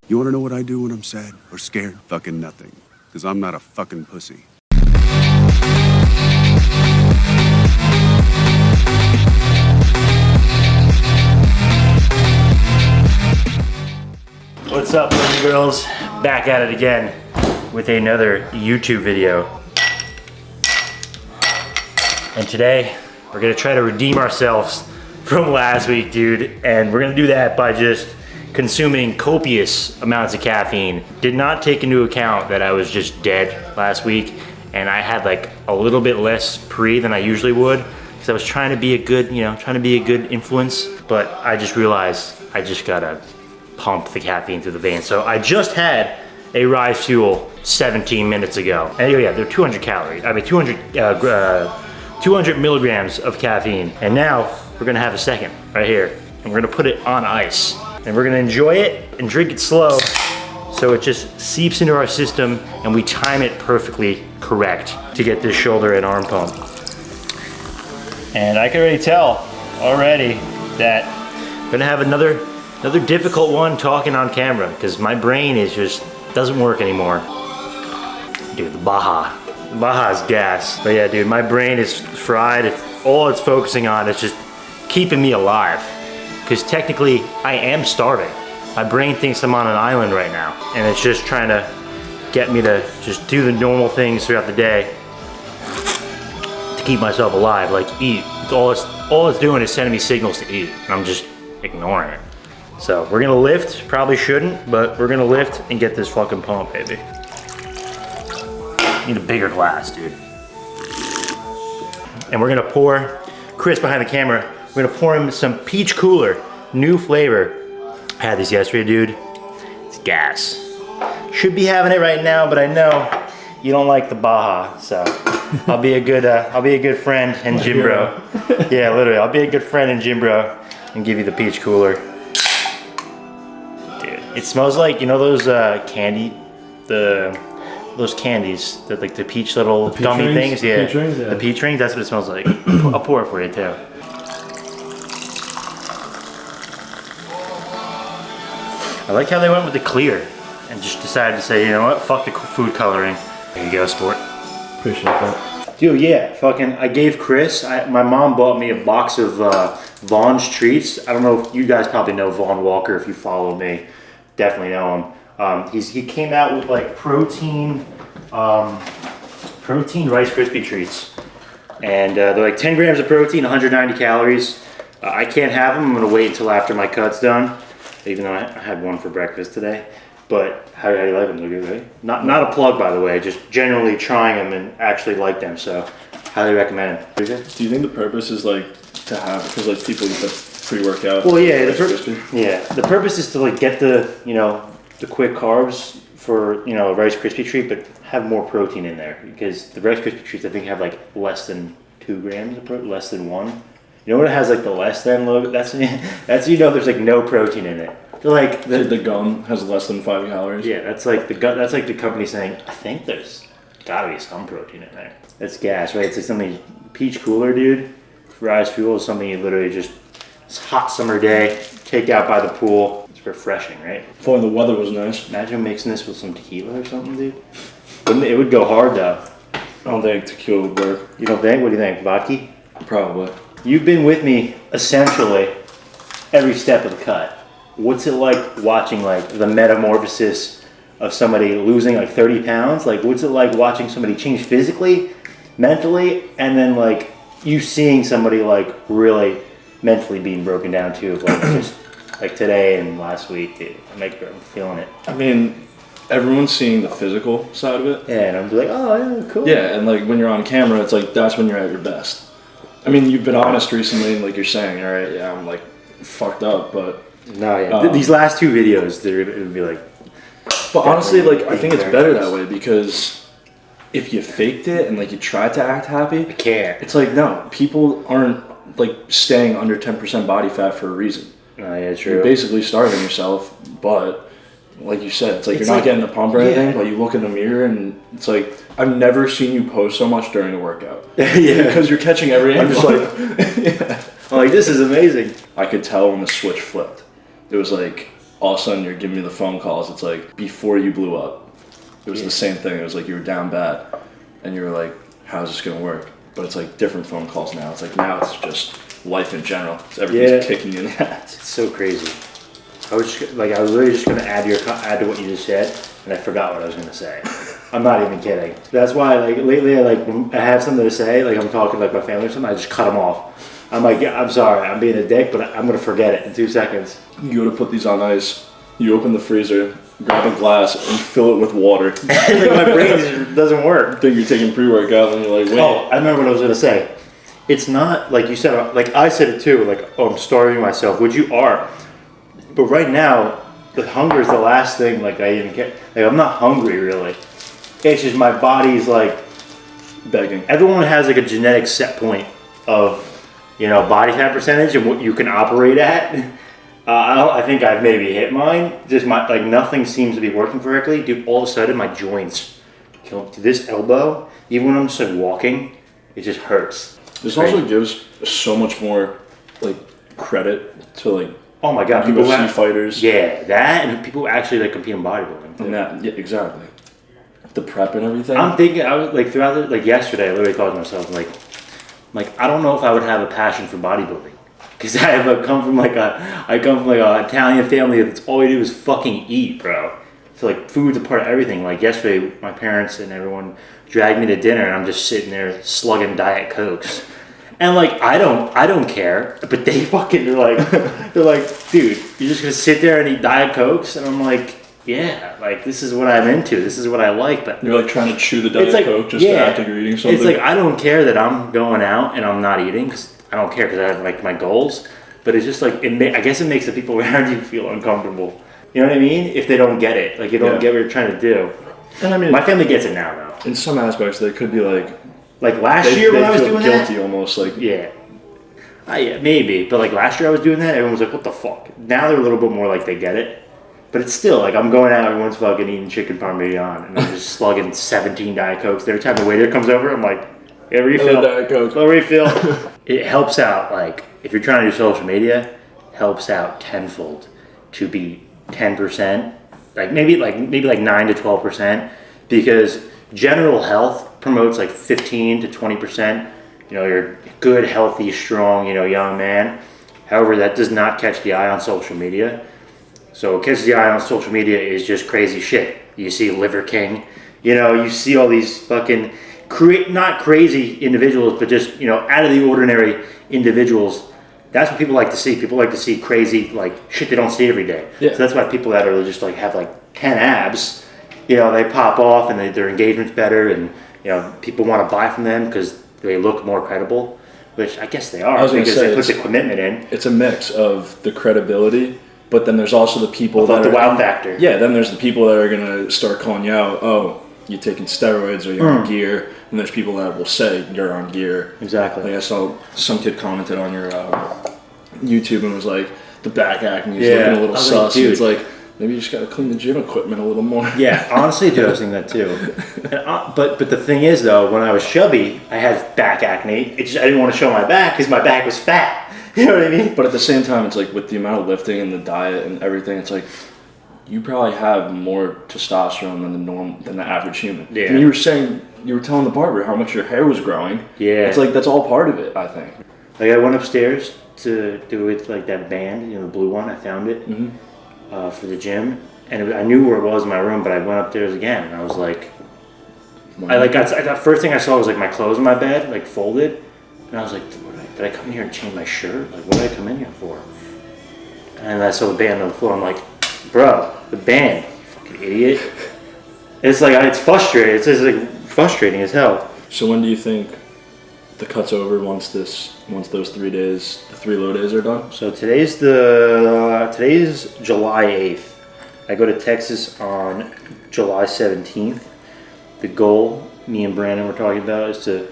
You wanna know what I do when I'm sad or scared? Fucking nothing. Because I'm not a fucking pussy. What's up, boys and girls? Back at it again with another YouTube video. And today, we're gonna try to redeem ourselves from last week, dude. And we're gonna do that by just consuming copious amounts of caffeine. Did not take into account that I was just dead last week and I had like a little bit less pre than I usually would because I was trying to be a good, trying to be a good influence, but I just realized I just gotta pump the caffeine through the veins. So I just had a Rise Fuel 17 minutes ago. And yeah, they're 200 calories. I mean, 200 milligrams of caffeine. And now we're gonna have a second right here. And we're gonna put it on ice. And we're gonna enjoy it and drink it slow so it just seeps into our system and we time it perfectly correct to get this shoulder and arm pump. And I can already tell already that I'm gonna have another difficult one talking on camera because my brain is just doesn't work anymore. Dude, the Baja is gas. But yeah, dude, my brain is fried. All it's focusing on is just keeping me alive. Because technically, I am starving. My brain thinks I'm on an island right now. And it's just trying to get me to just do the normal things throughout the day to keep myself alive, like eat. All it's doing is sending me signals to eat. And I'm just ignoring it. So we're gonna lift, probably shouldn't, but we're gonna lift and get this fucking pump, baby. Need a bigger glass, dude. And we're gonna pour, Chris behind the camera, we're gonna pour him some peach cooler, new flavor. I had this yesterday, dude. It's gas. Should be having it right now, but I know you don't like the Baja, so I'll be a good friend and gym bro. Yeah, literally, I'll be a good friend and gym bro and give you the peach cooler. Dude, it smells like, you know those those candies, that like the peach little gummy things? Yeah. Peach rings, yeah. The peach rings, that's what it smells like. I'll pour it for you too. I like how they went with the clear and just decided to say, you know what, fuck the food coloring. There you go, sport. Appreciate that. Dude, yeah, I gave Chris, my mom bought me a box of Vaughn's treats. I don't know if you guys probably know Vaughn Walker if you follow me. Definitely know him. He came out with like protein Rice Krispie treats. And they're like 10 grams of protein, 190 calories. I can't have them, I'm gonna wait until after my cut's done. Even though I had one for breakfast today. But how do you like them? They're good, right? Not a plug, by the way, just generally trying them and actually like them, so highly recommend them. Do you think the purpose is like to have, because like people eat the pre-workout? Well, yeah, the purpose is to like get the, the quick carbs for, a Rice Krispie treat, but have more protein in there. Because the Rice Krispie treats, I think, have like less than 2 grams of protein, less than 1. You know when it has like the less than logo? That's there's like no protein in it. So like the gum has less than 5 calories. Yeah, that's like the company saying, I think there's gotta be some protein in there. That's gas, right? It's like something peach cooler, dude. Rise Fuel is something you literally just, it's a hot summer day, take out by the pool. It's refreshing, right? Before the weather was nice. Imagine mixing this with some tequila or something, dude. It would go hard though. I don't think tequila would work. You don't think? What do you think? Vodka? Probably. You've been with me essentially every step of the cut. What's it like watching like the metamorphosis of somebody losing like 30 pounds? Like what's it like watching somebody change physically, mentally, and then like you seeing somebody like really mentally being broken down too, like just like today and last week, dude. I'm feeling it. I mean, everyone's seeing the physical side of it. Yeah, and I'm like, oh yeah, cool. Yeah, and like when you're on camera, it's like that's when you're at your best. I mean, you've been honest recently, and like you're saying, all right, yeah, I'm like fucked up, but no, yeah. These last 2 videos, it would be like. But honestly, like I think it's better that way because if you faked it and like you tried to act happy, I can't. It's like no, people aren't like staying under 10% body fat for a reason. No, yeah, true. You're basically starving yourself, but like you said, it's like you're not getting a pump or anything, but you look in the mirror and it's like, I've never seen you pose so much during a workout. Yeah. Because you're catching every angle. I'm just like, yeah. I'm like, this is amazing. I could tell when the switch flipped. It was like, all of a sudden you're giving me the phone calls. It's like before you blew up, it was the same thing. It was like you were down bad, and you were like, "How's this gonna work?" But it's like different phone calls now. It's like now it's just life in general. It's everything's kicking you in the ass. It's so crazy. I was literally just gonna add to what you just said, and I forgot what I was gonna say. I'm not even kidding. That's why, like, lately, when I have something to say, like I'm talking like my family or something, I just cut them off. I'm like, yeah, I'm sorry, I'm being a dick, but I'm gonna forget it in 2 seconds. You go to put these on ice. You open the freezer, grab a glass, and fill it with water. Like my brain just doesn't work. Think you're taking pre-workout, and you're like, wait. Oh, I remember what I was gonna say. It's not like you said. Like I said it too. Like, oh, I'm starving myself, which you are. But right now, the hunger is the last thing. Like I even get. Like I'm not hungry really. It's just my body's like begging. Everyone has like a genetic set point of, body fat percentage and what you can operate at. I think I've maybe hit mine. Just nothing seems to be working correctly. Dude, all of a sudden my joints, this elbow, even when I'm just like walking, it just hurts. This also gives so much more like credit to like. Oh my god, UFC fighters. Yeah, that and people who actually like compete in bodybuilding. And that, yeah, exactly. The prep and everything. I'm thinking, I was like throughout yesterday, I literally thought to myself, like I don't know if I would have a passion for bodybuilding. Because I come from like a Italian family that's all we do is fucking eat, bro. So like food's a part of everything. Like yesterday, my parents and everyone dragged me to dinner, and I'm just sitting there slugging Diet Cokes. And like I don't care, but they fucking they're like, dude, you're just gonna sit there and eat Diet Cokes, and I'm like, yeah, like this is what I'm into, this is what I like. But you're like trying to chew the Diet Coke just to act like you're eating something. It's like I don't care that I'm going out and I'm not eating. Cause I don't care because I have like my goals. But it's just like I guess it makes the people around you feel uncomfortable. You know what I mean? If they don't get it, like you don't get what you're trying to do. And I mean, my family gets it now though. In some aspects, they could be like last year when I was doing that, guilty almost like yeah, maybe. But like last year I was doing that, everyone was like, "What the fuck?" Now they're a little bit more like they get it. But it's still like I'm going out, everyone's fucking eating chicken parmesan, and I'm just slugging 17 Diet Cokes. Every time the waiter comes over, I'm like, "Yeah, refill, Diet Coke, refill." It helps out. Like if you're trying to do social media, helps out tenfold to be 10%, like maybe 9 to 12%, because general health promotes like 15 to 20%. You're a good, healthy, strong, young man. However, that does not catch the eye on social media. So what catches the eye on social media is just crazy shit. You see Liver King, you see all these fucking not crazy individuals, but just out of the ordinary individuals. That's what people like to see. People like to see crazy like shit they don't see every day. Yeah. So that's why people that are just like have like 10 abs, they pop off and their engagement's better, and people want to buy from them because they look more credible, which I guess they are because they put the commitment in. It's a mix of the credibility, but then there's also the people that are the wow factor. Yeah, then there's the people that are gonna start calling you out. Oh, you're taking steroids or you're on gear, and there's people that will say you're on gear. Exactly. Like I saw some kid commented on your YouTube and was like, the back acne is looking a little sus. Like, it's like, maybe you just gotta clean the gym equipment a little more. Yeah, honestly, dude, I was thinking that too. But the thing is, though, when I was chubby, I had back acne. I didn't want to show my back because my back was fat. You know what I mean? But at the same time, it's like with the amount of lifting and the diet and everything, it's like you probably have more testosterone than the average human. Yeah. And you were telling the barber how much your hair was growing. Yeah. It's like that's all part of it, I think. Like I went upstairs to do it like that band, the blue one. I found it for the gym, and I knew where it was in my room, but I went upstairs again, and I was like, the first thing I saw was like my clothes in my bed, like folded, and I was like, did I come in here and change my shirt? Like, what did I come in here for? And I saw the band on the floor. I'm like, bro, the band, you fucking idiot. It's like, it's frustrating. It's just like frustrating as hell. So when do you think the cut's over once those 3 days, the 3 low days are done? So today's July 8th. I go to Texas on July 17th. The goal, me and Brandon were talking about, is to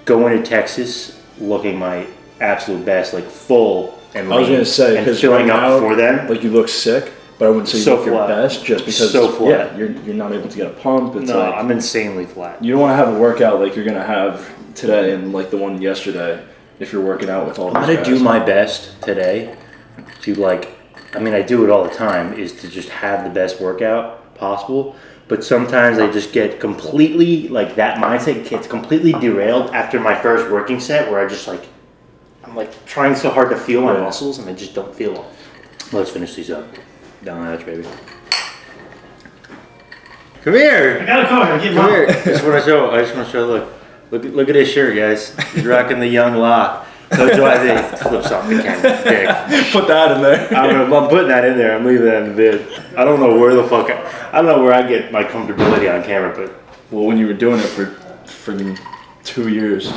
go into Texas looking my absolute best, like full and lean. I was gonna say, because filling up for them. Like you look sick, but I wouldn't say you look your best just because you're not able to get a pump. It's I'm insanely flat. You don't want to have a workout like you're gonna have today and like the one yesterday if you're working out with all these guys. I'm gonna do my best today to like I mean, I do it all the time, is to just have the best workout possible. But sometimes I just get completely, like that mindset gets completely derailed after my first working set where I just like, I'm like trying so hard to feel my muscles and I just don't feel them. Let's finish these up. Down the hatch, baby. Come here. I gotta come here. Come here. I just want to show. Look at his shirt, guys. He's rocking the young lock. So do I think flips off the camera. Dick. Put that in there. I'm putting that in there. I'm leaving that in the vid. I don't know where the fuck. I don't know where I get my comfortability on camera, but Well, when you were doing it for freaking 2 years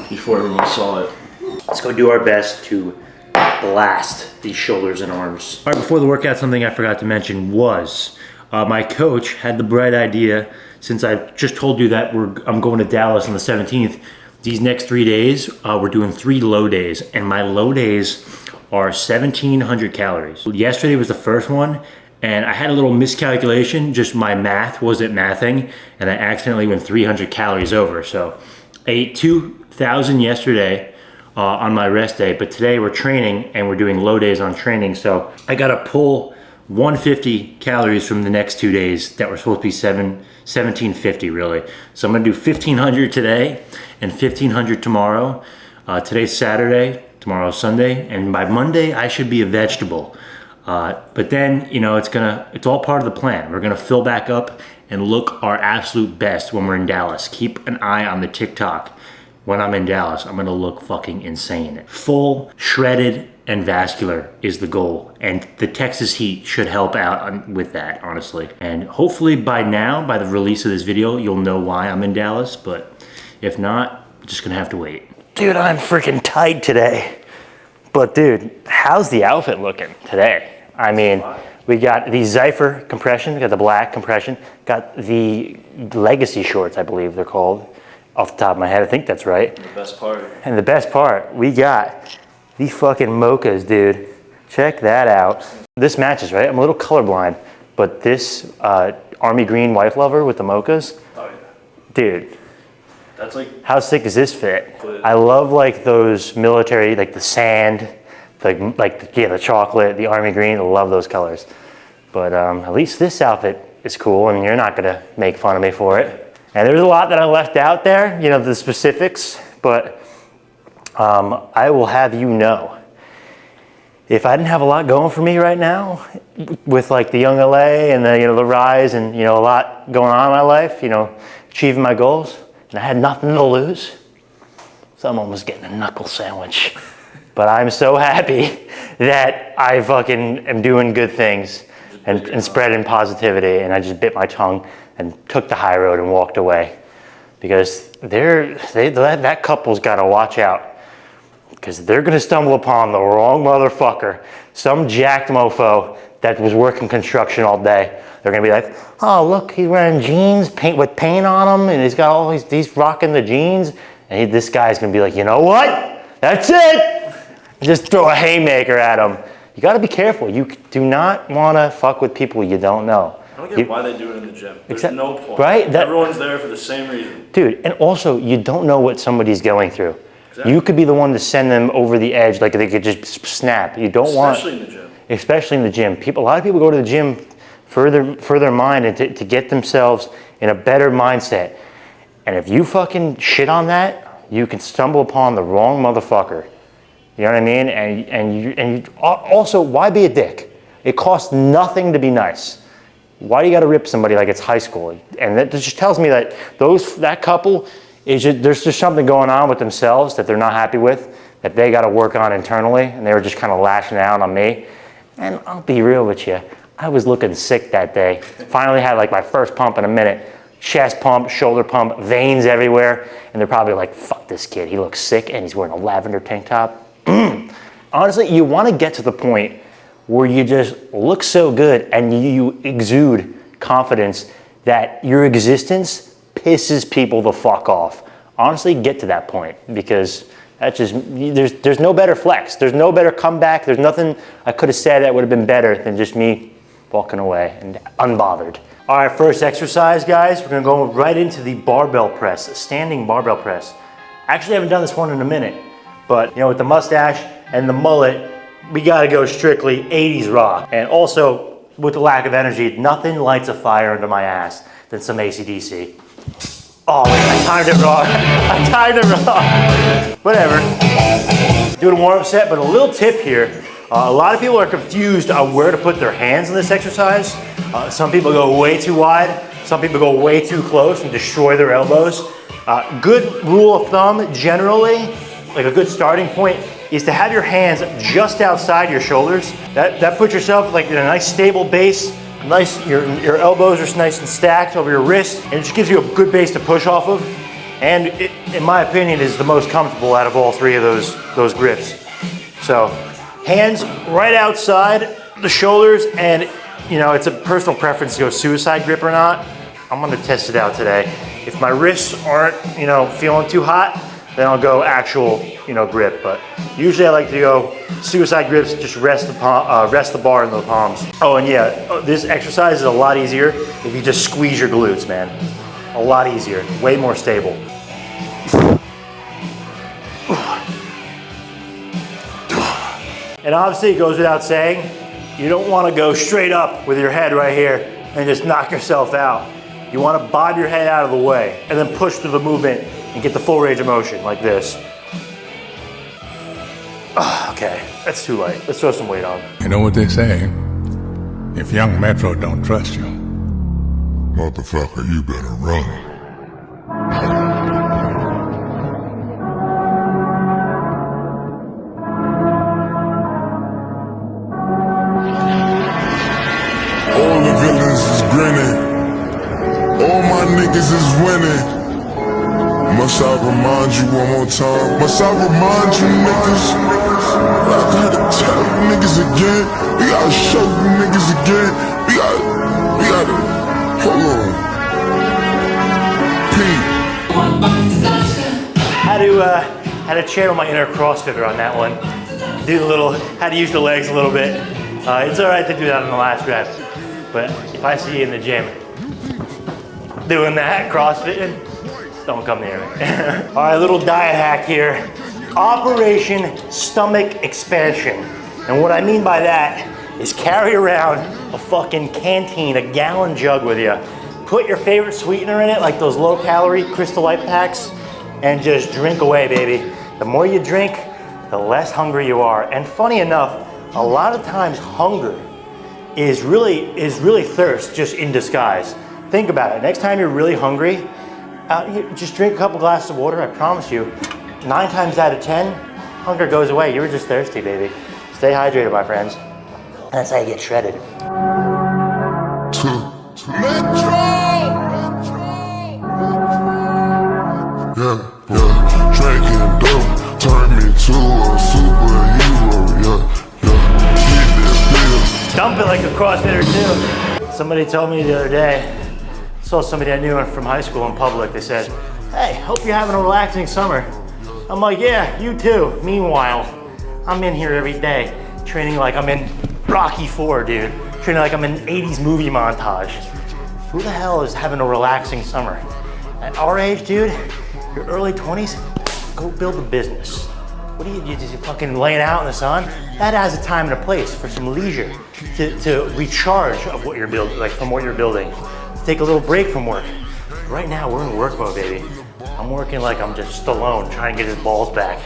before everyone saw it. let's go do our best to blast these shoulders and arms. All right, before the workout, something I forgot to mention was my coach had the bright idea, since I just told you that I'm going to Dallas on the 17th, these next 3 days, we're doing 3 low days, and my low days are 1,700 calories. Yesterday was the first one, and I had a little miscalculation, just my math wasn't mathing, and I accidentally went 300 calories over. So I ate 2,000 yesterday on my rest day, but today we're training and we're doing low days on training. So I gotta pull 150 calories from the next 2 days that were supposed to be 1,750 really. So I'm gonna do 1,500 today and 1,500 tomorrow. Today's Saturday, tomorrow's Sunday, and by Monday I should be a vegetable. But then, you know, it's all part of the plan. We're gonna fill back up and look our absolute best when we're in Dallas. Keep an eye on the TikTok. When I'm in Dallas, I'm gonna look fucking insane. Full, shredded, and vascular is the goal. And the Texas heat should help out with that, honestly. And hopefully by now, by the release of this video, you'll know why I'm in Dallas. But if not, I'm just gonna have to wait. Dude, I'm freaking tight today. But dude, how's the outfit looking today? I mean, we got the Zypher compression, we got the black compression, got the Legacy shorts, I believe they're called. Off the top of my head, I think that's right. The best part. And the best part, we got these fucking mochas, dude. Check that out. This matches, right? I'm a little colorblind, but this army green wife lover with the mochas, Oh yeah. dude, That's like, how sick does this fit? I love like those military, like the sand, the chocolate, the army green. I love those colors. But at least this outfit is cool, and you're not gonna make fun of me for it. And there's a lot that I left out there, you know, the specifics, but I will have you know, if I didn't have a lot going for me right now, with like the young LA and the, you know, the rise and, you know, a lot going on in my life, you know, achieving my goals, and I had nothing to lose, so I'm almost getting a knuckle sandwich. But I'm so happy that I fucking am doing good things and spreading positivity, and I just bit my tongue and took the high road and walked away, because that couple's got to watch out, because they're going to stumble upon the wrong motherfucker, some jacked mofo that was working construction all day. They're going to be like, oh look, he's wearing jeans with paint on him, and he's got all he's rocking the jeans, and this guy's going to be like, you know what? That's it. Just throw a haymaker at him. You got to be careful. You do not want to fuck with people you don't know. I don't get why they do it in the gym. There's no point. Right? Everyone's there for the same reason. Dude, and also, you don't know what somebody's going through. Exactly. You could be the one to send them over the edge, like they could just snap. You don't want... Especially in the gym. Especially in the gym. A lot of people go to the gym for their mind and to get themselves in a better mindset. And if you fucking shit on that, you can stumble upon the wrong motherfucker. You know what I mean? And you also, why be a dick? It costs nothing to be nice. Why do you got to rip somebody like it's high school? And that just tells me that that couple there's just something going on with themselves that they're not happy with, that they got to work on internally, and they were just kind of lashing out on me. And I'll be real with you, I was looking sick that day. Finally had like my first pump in a minute. Chest pump, shoulder pump, veins everywhere, and they're probably like, fuck this kid, he looks sick and he's wearing a lavender tank top. Honestly, you want to get to the point where you just look so good and you exude confidence that your existence pisses people the fuck off. Honestly, get to that point, because that's just, there's no better flex. There's no better comeback. There's nothing I could have said that would have been better than just me walking away and unbothered. All right, first exercise, guys. We're gonna go right into the barbell press, a standing barbell press. I actually haven't done this one in a minute, but you know, with the mustache and the mullet, we gotta go strictly 80s rock. And also, with the lack of energy, nothing lights a fire under my ass than some AC/DC. Oh, wait, I timed it wrong. I timed it wrong. Whatever. Doing a warm-up set, but a little tip here. A lot of people are confused on where to put their hands in this exercise. Some people go way too wide. Some people go way too close and destroy their elbows. Good rule of thumb, generally, like a good starting point, is to have your hands just outside your shoulders. That puts yourself like in a nice stable base. Nice, your elbows are nice and stacked over your wrist, and it just gives you a good base to push off of. And it, in my opinion, is the most comfortable out of all three of those grips. So, hands right outside the shoulders, and you know, it's a personal preference to go suicide grip or not. I'm gonna test it out today. If my wrists aren't, you know, feeling too hot, then I'll go actual, you know, grip. But usually I like to go suicide grips, just rest the bar in the palms. Oh, and yeah, this exercise is a lot easier if you just squeeze your glutes, man. A lot easier, way more stable. And obviously it goes without saying, you don't want to go straight up with your head right here and just knock yourself out. You want to bob your head out of the way and then push through the movement and get the full range of motion like this. Okay, that's too light. Let's throw some weight on. You know what they say? If young Metro don't trust you, motherfucker, you better run. All the villains is grinning. All my niggas is winning. Must I remind you one more time? Must I remind you niggas? I gotta tell you niggas again. We gotta show you niggas again. We gotta, hold on. Had to channel my inner CrossFitter on that one. Do the little, had to use the legs a little bit. It's all right to do that on the last rep, but if I see you in the gym doing that, CrossFitting, don't come near me. All right, little diet hack here. Operation Stomach Expansion. And what I mean by that is carry around a fucking canteen, a gallon jug with you. Put your favorite sweetener in it, like those low-calorie Crystal Light packs, and just drink away, baby. The more you drink, the less hungry you are. And funny enough, a lot of times hunger is really thirst just in disguise. Think about it. Next time you're really hungry, you just drink a couple glasses of water. I promise you, 9 times out of 10, hunger goes away. You were just thirsty, baby. Stay hydrated, my friends. And that's how you get shredded. Yeah, drinking dope turned me to a superhero. Yeah. Dump it like a CrossFitter too. Somebody told me the other day, saw somebody I knew from high school in public. They said, "Hey, hope you're having a relaxing summer." I'm like, "Yeah, you too." Meanwhile, I'm in here every day, training like I'm in Rocky IV, dude. Training like I'm in an 80s movie montage. Who the hell is having a relaxing summer? At our age, dude, your early 20s, go build a business. What are you just fucking laying out in the sun? That has a time and a place for some leisure to recharge of what you're building, like from what you're building. Take a little break from work. Right now, we're in work mode, baby. I'm working like I'm just Stallone trying to get his balls back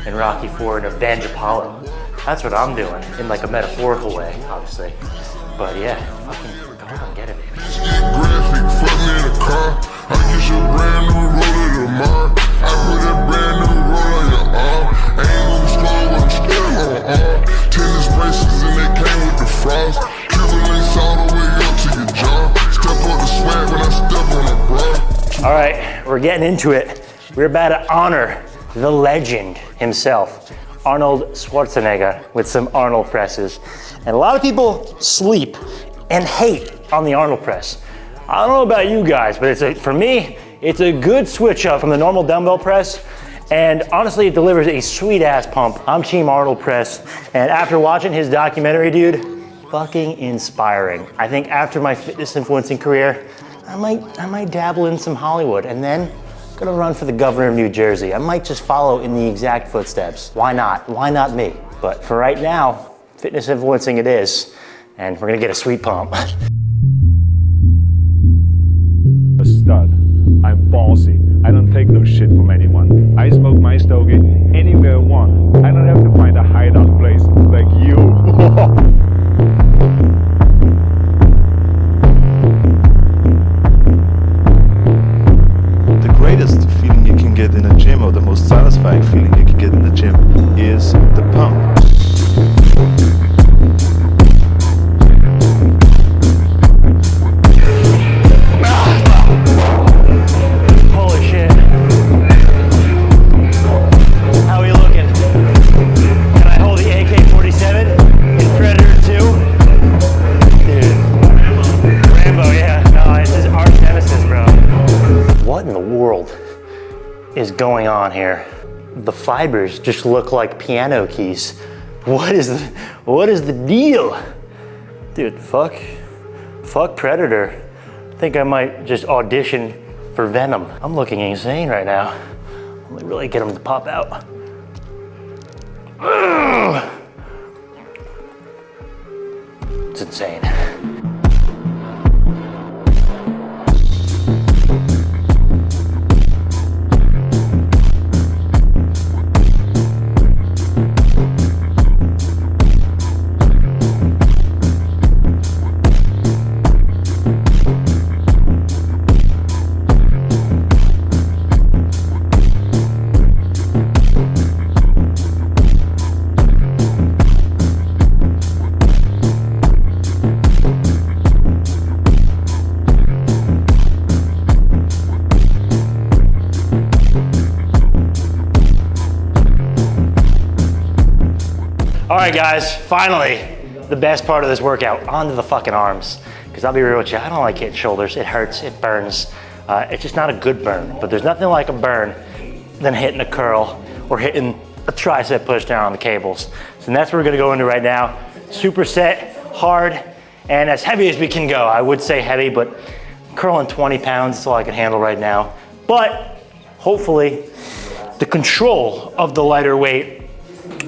in Rocky IV and avenge Apollo. That's what I'm doing, in like a metaphorical way, obviously. But yeah, fucking go on, get it, baby. Graphic, fuck me in the car. I get your brand new roller tomorrow. I put a brand new roll on your arm. Ain't moving slow, but I'm still on arm. Tennis braces and they came with the frost. Cuban links all the way up to your jaw. Step on the swag when I step on the bra. All right, we're getting into it. We're about to honor the legend himself, Arnold Schwarzenegger, with some Arnold presses. And a lot of people sleep and hate on the Arnold press. I don't know about you guys, but for me, it's a good switch up from the normal dumbbell press. And honestly, it delivers a sweet ass pump. I'm Team Arnold press. And after watching his documentary, dude, fucking inspiring. I think after my fitness influencing career, I might dabble in some Hollywood and then gonna run for the governor of New Jersey. I might just follow in the exact footsteps. Why not? Why not me? But for right now, fitness influencing it is, and we're gonna get a sweet pump. A stud. I'm ballsy. I don't take no shit from anyone. I smoke my stogie anywhere I want. I don't have to find a hideout place like you. The greatest feeling you can get in a gym, or the most satisfying feeling you can get in the gym, is the pump. Holy shit. How are we looking? Can I hold the AK-47 in Predator 2? Dude. Rambo, yeah. No, this is arch nemesis, bro. What in the world is going on here? The fibers just look like piano keys. What is the deal? Dude, fuck Predator. I think I might just audition for Venom. I'm looking insane right now. Let me really get him to pop out. Ugh. It's insane. All right, guys, finally, the best part of this workout, onto the fucking arms. Because I'll be real with you, I don't like hitting shoulders. It hurts, it burns. It's just not a good burn, but there's nothing like a burn than hitting a curl or hitting a tricep push down on the cables. So that's what we're gonna go into right now. Superset, hard, and as heavy as we can go. I would say heavy, but curling 20 pounds is all I can handle right now. But hopefully, the control of the lighter weight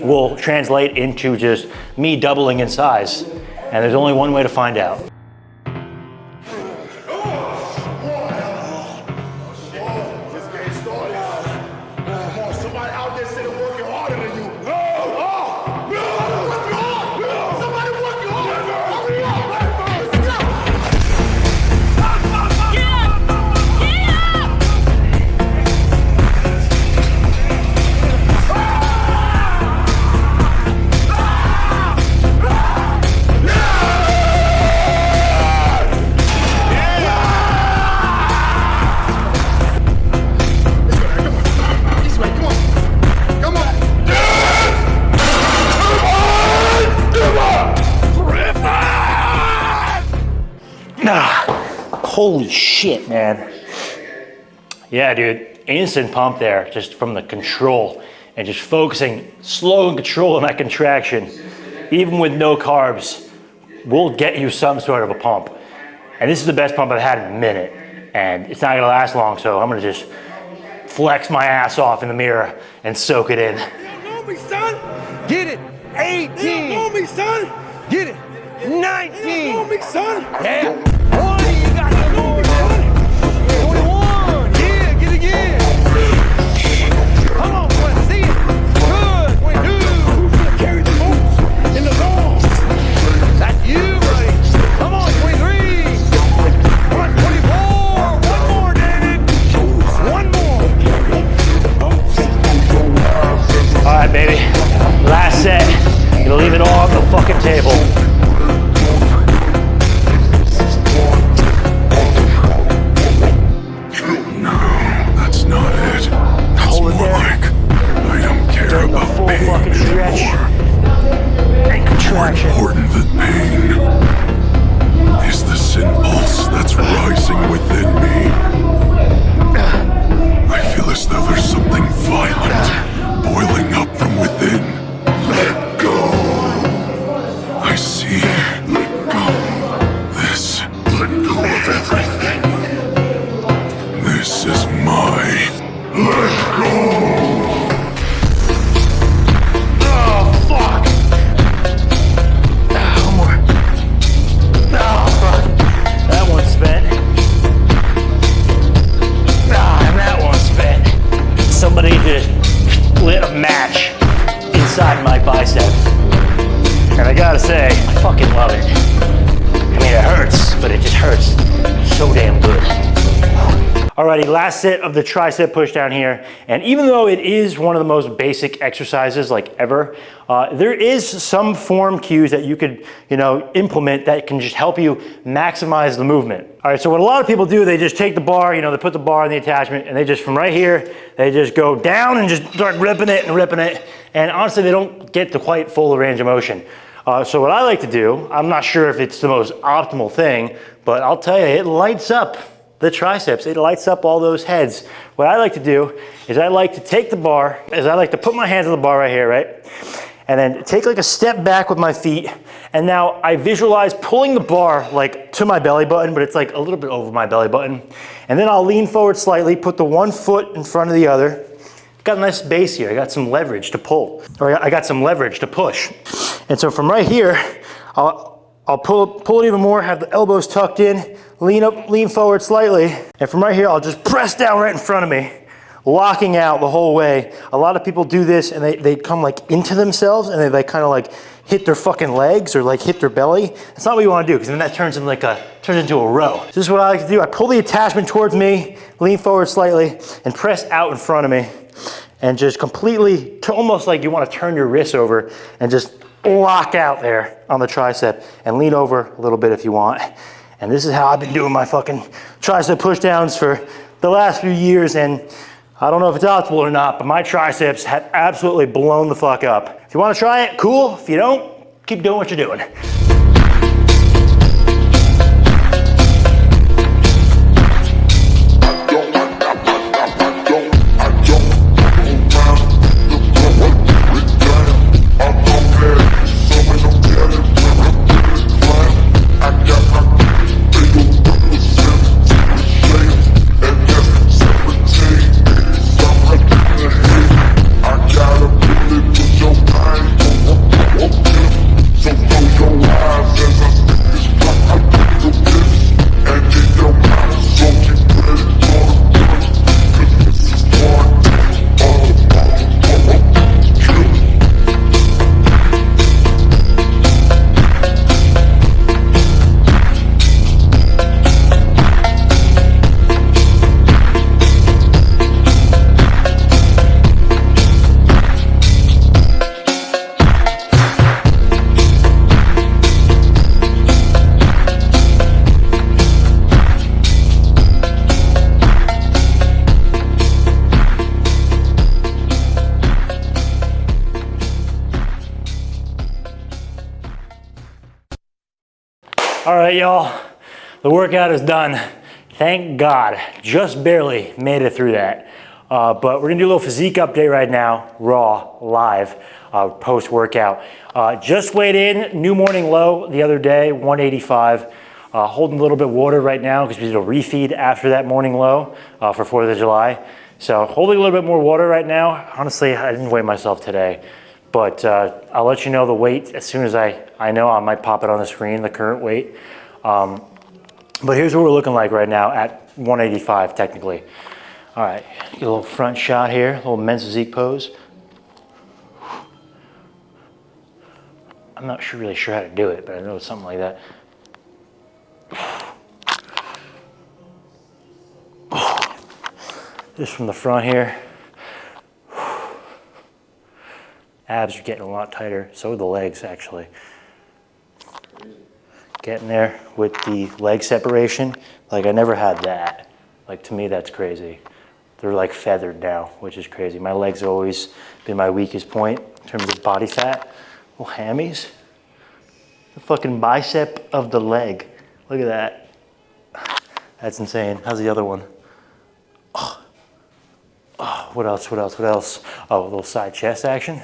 will translate into just me doubling in size. And there's only one way to find out. Somebody out there sitting working harder than you. Somebody working harder. Hurry up. Let's go. Holy shit, man. Yeah, dude, instant pump there, just from the control and just focusing, slow and controlling that contraction, even with no carbs, will get you some sort of a pump. And this is the best pump I've had in a minute, and it's not gonna last long, so I'm gonna just flex my ass off in the mirror and soak it in. You know me, son. Get it. 18. You know me, son. Get it. 19. You know me, son. Yeah. 20. You got to know me, son. 21. Yeah, get it again. Come on, boy. See it. Good. 22. Who's going to carry the boots in the long? That's you, buddy. Come on, 23. Come on, 24. One more, David. One more. All right, baby, last set. Gonna leave it all on the fucking table. Alrighty, last set of the tricep push down here. And even though it is one of the most basic exercises like ever, there is some form cues that you could, implement that can just help you maximize the movement. All right, so what a lot of people do, they just take the bar, they put the bar in the attachment, and they just, from right here, they just go down and just start ripping it and ripping it. And honestly, they don't get the quite full range of motion. So what I like to do, I'm not sure if it's the most optimal thing, but I'll tell you, it lights up the triceps. It lights up all those heads. What I like to do is I like to take the bar, I like to put my hands on the bar right here, right? And then take like a step back with my feet. And now I visualize pulling the bar like to my belly button, but it's like a little bit over my belly button. And then I'll lean forward slightly, put the one foot in front of the other. Got a nice base here. I got some leverage to pull, or I got some leverage to push. And so from right here, I'll pull it even more, have the elbows tucked in, lean forward slightly. And from right here, I'll just press down right in front of me, locking out the whole way. A lot of people do this and they come like into themselves and they kind of like hit their fucking legs or like hit their belly. That's not what you want to do, because then that turns into a row. This is what I like to do. I pull the attachment towards me, lean forward slightly, and press out in front of me. And just completely, almost like you want to turn your wrists over and just lock out there on the tricep and lean over a little bit if you want. And this is how I've been doing my fucking tricep push downs for the last few years. And I don't know if it's optimal or not, but my triceps have absolutely blown the fuck up. If you want to try it, cool. If you don't, keep doing what you're doing. All right, y'all, the workout is done. Thank God, just barely made it through that. But we're gonna do a little physique update right now, raw, live, post-workout. Just weighed in, new morning low the other day, 185. Holding a little bit of water right now because we did a refeed after that morning low for 4th of July. So holding a little bit more water right now. Honestly, I didn't weigh myself today, but I'll let you know the weight as soon as I know. I might pop it on the screen, the current weight. But here's what we're looking like right now at 185 technically. All right, get a little front shot here, a little men's physique pose. I'm not really sure how to do it, but I know it's something like that. Just from the front here. Abs are getting a lot tighter, so are the legs actually. Getting there with the leg separation, like I never had that. Like to me, that's crazy. They're like feathered now, which is crazy. My legs have always been my weakest point in terms of body fat. Little hammies. The fucking bicep of the leg. Look at that. That's insane. How's the other one? Oh. Oh, what else? Oh, a little side chest action.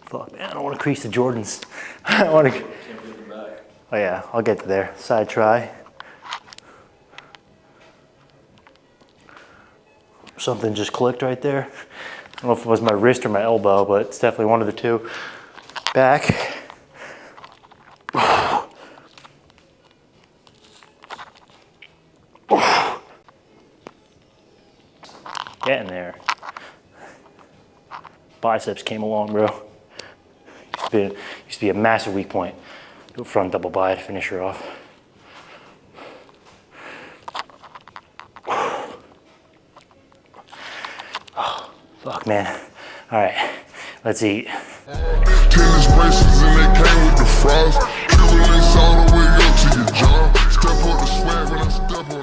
Fuck, man, I don't want to crease the Jordans. I don't want to. Oh yeah, I'll get to there. Side try. Something just clicked right there. I don't know if it was my wrist or my elbow, but it's definitely one of the two. Back. Getting there. Biceps came along, bro. Used to be a massive weak point. Do a front double bi to finish her off. Fuck, man. All right, let's eat. Tennis braces and they came with the frost. Relax all the way up to your jaw. Step on the swag when I step on